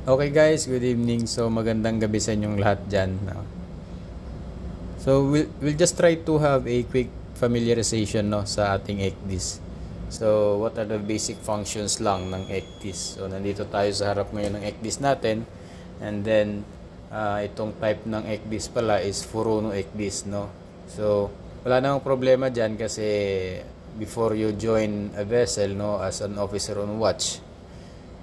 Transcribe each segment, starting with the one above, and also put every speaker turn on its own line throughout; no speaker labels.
Okay guys, good evening. So magandang gabi sa inyong lahat dyan. No? So we'll just try to have a quick familiarization no, sa ating ECDIS. So what are the basic functions lang ng ECDIS? So nandito tayo sa harap ngayon ng ECDIS natin. And then itong type ng ECDIS pala is Furuno ECDIS. No? So wala namang problema dyan kasi before you join a vessel no, as an officer on watch,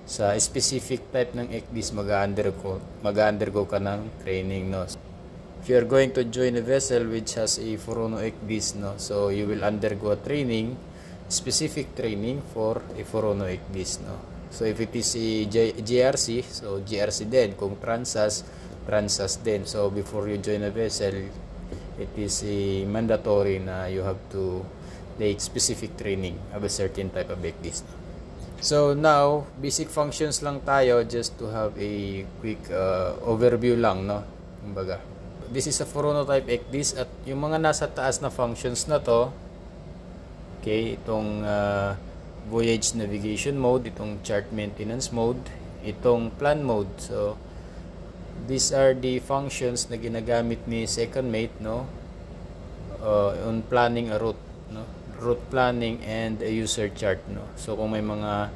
sa specific type ng ECDIS mag-undergo ka ng training no. If you are going to join a vessel which has a Furuno ECDIS no, so you will undergo a training, specific training for a Furuno ECDIS no. So if it is a GRC, so GRC din. Kung Transas din. So before you join a vessel, it is a mandatory na you have to take specific training of a certain type of ECDIS no. So now, basic functions lang tayo just to have a quick overview lang, no? Kumbaga. This is a Furuno type ECDIS at yung mga nasa taas na functions na to, okay, itong voyage navigation mode, itong chart maintenance mode, itong plan mode. So, these are the functions na ginagamit ni second mate, no? On planning a route, no? Route planning and a user chart no. So kung may mga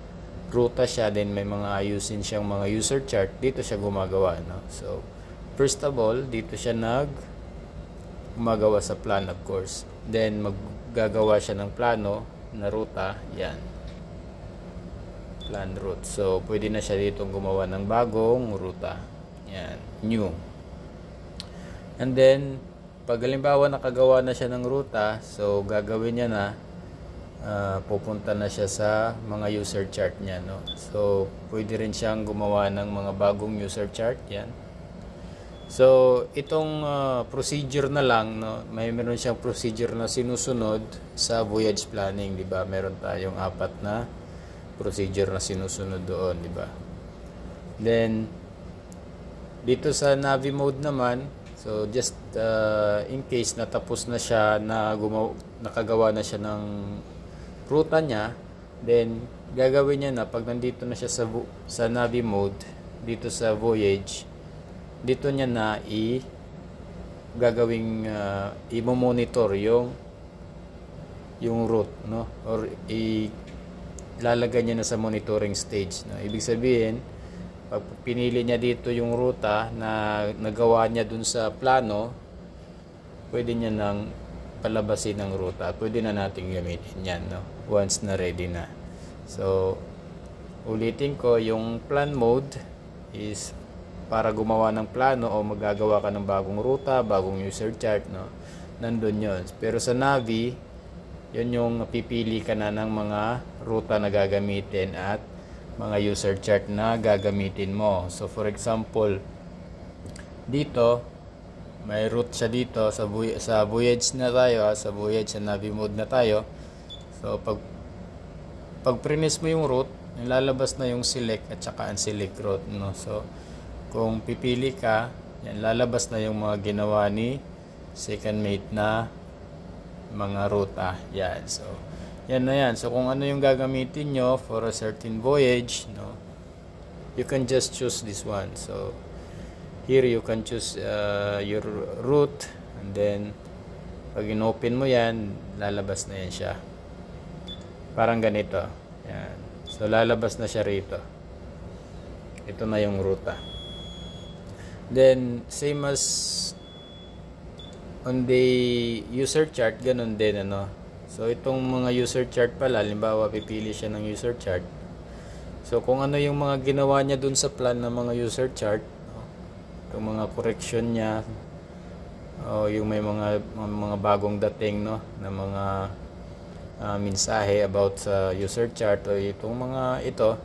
ruta siya, then may mga ayusin siyang mga user chart, dito siya gumagawa no. So first of all, dito siya gumagawa sa plan of course. Then maggagawa siya ng plano na ruta, yan. Plan route. So pwede na siya dito gumawa ng bagong ruta. Yan, new. And then pag halimbawa nakagawa na siya ng ruta, so gagawin niya na pupunta na siya sa mga user chart niya no. So pwede rin siyang gumawa ng mga bagong user chart yan. So itong procedure na lang no, meron siyang procedure na sinusunod sa voyage planning, di ba? Meron tayong 4 na procedure na sinusunod doon, di ba? Then dito sa Navi mode naman, so just in case natapos na siya nakagawa na siya ng ruta niya, then gagawin niya na pag nandito na siya sa Navi mode, dito sa voyage, dito niya na gagawing i-monitor yung route no, or ilalagay niya na sa monitoring stage no. Ibig sabihin, pag pinili niya dito yung ruta na nagawa niya dun sa plano, pwede niya nang palabasin ng ruta. Pwede na natin gamitin yan, no? Once na ready na. So, ulitin ko, yung plan mode is para gumawa ng plano o magagawa ka ng bagong ruta, bagong user chart, no? Nandun yun. Pero sa Navi, yun yung pipili ka na ng mga ruta na gagamitin at mga user chart na gagamitin mo. So for example, dito may route siya dito sa voyage na tayo, sa voyage sa Navi mode na tayo. So pag prines mo yung route, lalabas na yung select at saka unselect route no. So kung pipili ka, yan, lalabas na yung mga ginawa ni second mate na mga ruta. Yan. So yan na yan. So kung ano yung gagamitin nyo for a certain voyage, no, you can just choose this one. So here you can choose your route, and then pag in-open mo yan, lalabas na yan siya. Parang ganito. Yan. So lalabas na siya rito. Ito na yung ruta. Then same as on the user chart, ganun din ano. So itong mga user chart pala, halimbawa pipili siya ng user chart. So kung ano yung mga ginawa niya dun sa plan ng mga user chart, itong mga correction niya, o yung may mga bagong dating no, na mga mensahe about sa user chart, o itong mga ito,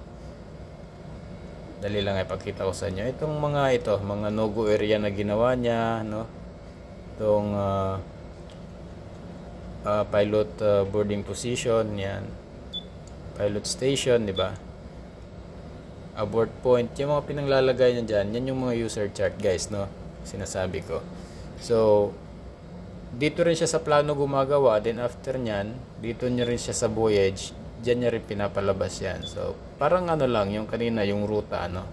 dali lang ipakita ko sa inyo. Itong mga no-go area na ginawa niya, no, itong pilot boarding position, yan, pilot station, di ba, abort point, yung mga pinanglalagay niya dyan, yan yung mga user chart guys no, sinasabi ko. So dito rin siya sa plano gumagawa, then after nyan, dito niya rin siya sa voyage, dyan niya rin pinapalabas yan. So parang ano lang, yung kanina yung ruta ano,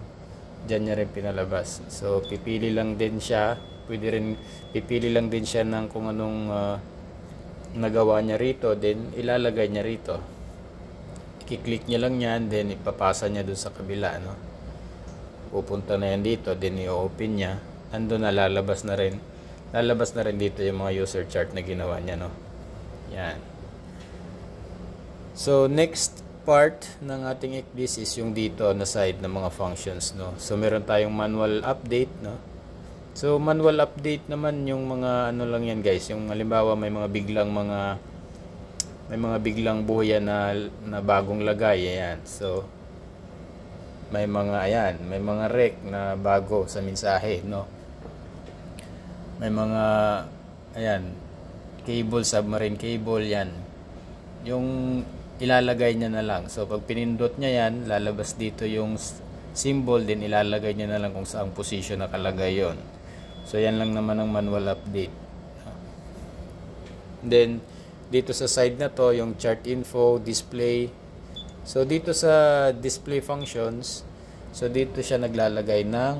Diyan niya rin pinalabas. So pipili lang din siya, pwede rin pipili lang din siya ng kung anong nagawa niya rito, then ilalagay niya rito. I-click niya lang yan, then ipapasa niya dun sa kabila, no? Pupunta na yan dito, then i-open niya, andun na lalabas na rin dito yung mga user chart na ginawa niya, no? Yan. So next part ng ating ECDIS is yung dito na side ng mga functions, no? So meron tayong manual update, no? So manual update naman yung mga ano lang yan, guys, yung halimbawa may mga biglang buhayan na bagong lagay, ayan. So may mga rec na bago sa mensahe, no? May mga cable, submarine cable, yan. Yung ilalagay niya na lang. So pag pinindot niya yan, lalabas dito yung symbol, din ilalagay niya na lang kung saang position nakalagay yon. So yan lang naman ang manual update. Then dito sa side na to, yung chart info, display. So dito sa display functions, so dito siya naglalagay ng,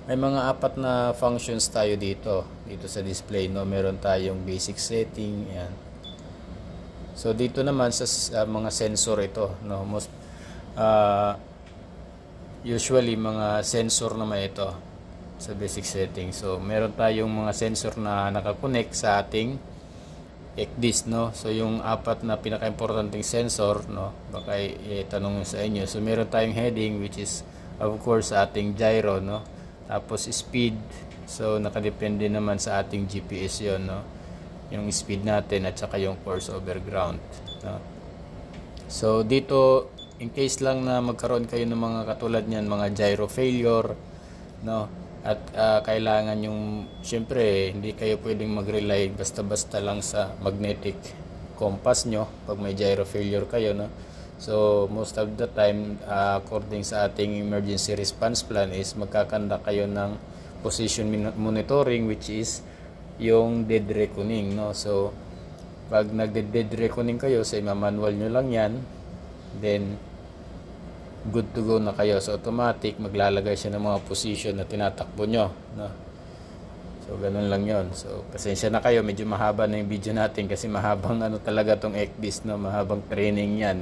may mga 4 na functions tayo dito sa display, no? Meron tayong basic setting, yan. So dito naman sa mga sensor ito, no? Usually mga sensor naman ito sa basic setting. So meron tayong mga sensor na nakakonect sa ating ECDIS, no? So yung 4 na pinaka-importanting sensor, no? Baka itanong sa inyo. So meron tayong heading, which is of course sa ating gyro, no? Tapos speed. So nakadepende naman sa ating GPS yon, no? Yung speed natin at saka yung force over ground, no? So dito, in case lang na magkaroon kayo ng mga katulad niyan, mga gyro failure, no? At kailangan yung, syempre hindi kayo pwedeng mag-rely basta-basta lang sa magnetic compass nyo pag may gyro failure kayo, no? So most of the time, according sa ating emergency response plan, is magkakanda kayo ng position monitoring, which is yung dead reckoning, no? So pag nagde-dead reckoning kayo, sa manual nyo lang yan, then good to go na kayo. So automatic maglalagay siya ng mga position na tinatakbo nyo, no? So ganun lang yon. So pasensya na kayo, medyo mahaba na yung video natin kasi mahabang ano talaga tong ECDIS, no? Mahabang training yan.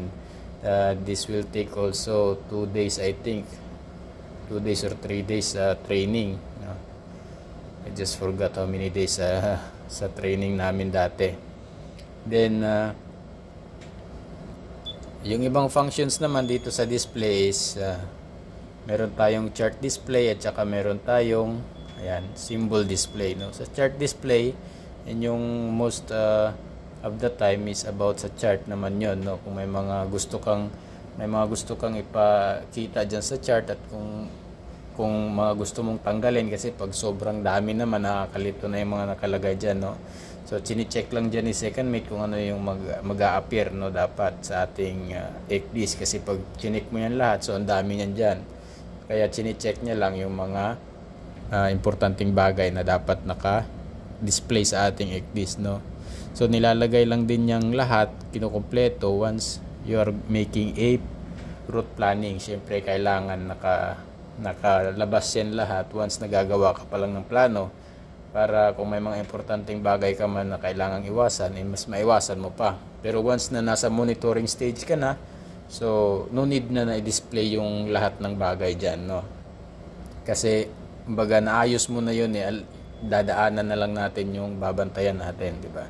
This will take also 2 days, I think. 2 days or 3 days training, no? I just forgot how many days sa training namin dati. Then yung ibang functions naman dito sa display is meron tayong chart display at saka meron tayong symbol display, no? Sa chart display, and yung most of the time is about sa chart naman yon, no? Kung may mga gusto kang ipakita diyan sa chart, at kung mga gusto mong tanggalin kasi pag sobrang dami naman nakakalito na yung mga nakalagay diyan, no? So chini-check lang diyan ni second mate kung ano yung mag-a-appear, no, dapat sa ating ECDIS, kasi pag chinik mo yan lahat, so ang dami niyan diyan. Kaya chini-check niya lang yung mga importanteng bagay na dapat naka-display sa ating ECDIS, no. So nilalagay lang din yang lahat, kinukumpleto once you are making a route planning. Siyempre kailangan nakalabas yan lahat once nagagawa ka pa lang ng plano, para kung may mga importanteng bagay ka man na kailangang iwasan, mas maiwasan mo pa. Pero once na nasa monitoring stage ka na, so no need na i-display yung lahat ng bagay dyan, no? Kasi kumbaga naayos mo na yun, dadaanan na lang natin yung babantayan natin, di ba?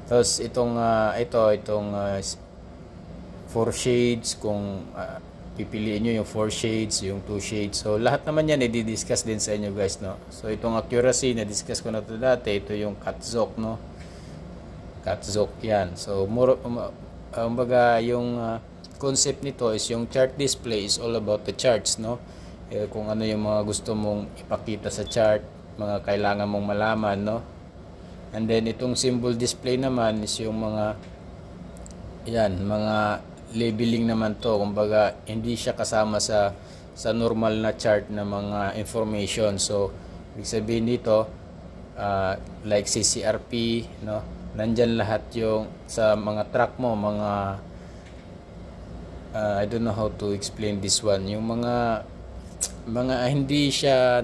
Tapos itong 4 shades, kung pipiliin nyo yung 4 shades, yung 2 shades. So lahat naman yan i-discuss din sa inyo, guys, no? So itong accuracy na discuss ko na ito dati, ito yung Katzok, no? Katzok yan. So kumbaga yung concept nito is yung chart display is all about the charts, no? Kung ano yung mga gusto mong ipakita sa chart, mga kailangan mong malaman, no? And then itong symbol display naman is yung mga labeling naman to. Kumbaga hindi siya kasama sa normal na chart na mga information. So ibig sabihin dito, like CCRP, no, nandyan lahat yung sa mga track mo, mga I don't know how to explain this one. Yung mga hindi siya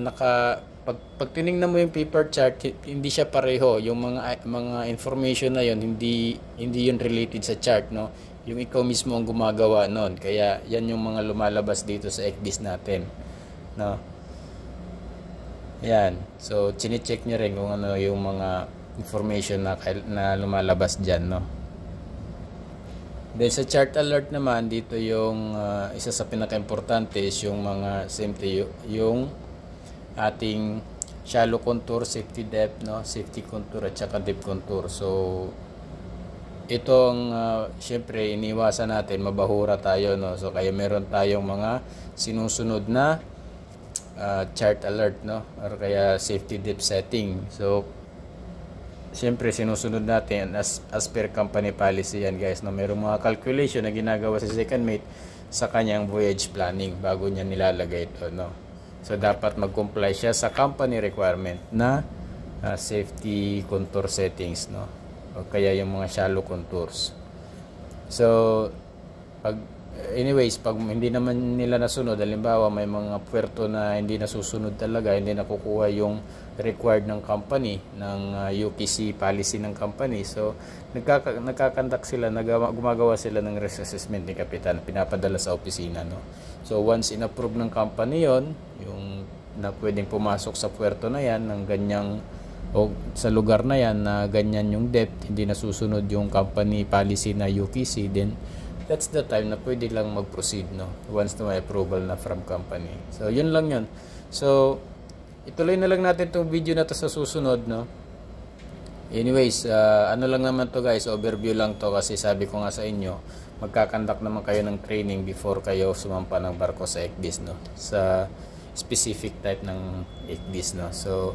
pag tiningnan mo yung paper chart, hindi siya pareho. Yung mga information na yon hindi yun related sa chart, no? Yung ikaw mismo ang gumagawa noon. Kaya yan yung mga lumalabas dito sa ECDIS natin, no? Yan. So chine-check niyo rin kung ano yung mga information na lumalabas diyan, no? Then sa chart alert naman, dito yung isa sa pinaka-importante is yung mga yung ating shallow contour, safety depth, no, safety contour at saka deep contour. So itong syempre iniwasan natin mabahura tayo, no. So kaya meron tayong mga sinusunod na chart alert, no, or kaya safety depth setting. So siyempre sinusunod natin as per company policy yan, guys, no. Merong mga calculation na ginagawa sa second mate sa kanyang voyage planning bago niya nilalagay ito, no. So dapat mag-comply siya sa company requirement na safety contour settings, no, o kaya yung mga shallow contours. So pag hindi naman nila nasunod, halimbawa may mga puerto na hindi nasusunod talaga, hindi nakukuha yung required ng company, ng UKC policy ng company, so nagkakandak sila, gumagawa sila ng risk assessment ni kapitan, pinapadala sa opisina, no. So once in-approve ng company yon, yung na pwedeng pumasok sa puerto na yan ng ganyang o sa lugar na yan na ganyan yung depth, hindi nasusunod yung company policy na UKC, then that's the time na pwede lang mag-proceed, no, once na may approval na from company. So yun lang yun. So ituloy na lang natin itong video na to sa susunod, no. Anyways, ano lang naman to, guys, overview lang to, kasi sabi ko nga sa inyo, magkakandak naman kayo ng training before kayo sumampa ng barko sa ECDIS, no, sa specific type ng ECDIS, no. So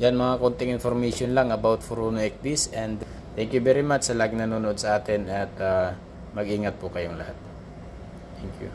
yan, mga konting information lang about Furuno ECDIS, and thank you very much sa lagi nanonood sa atin, at mag-ingat po kayong lahat. Thank you.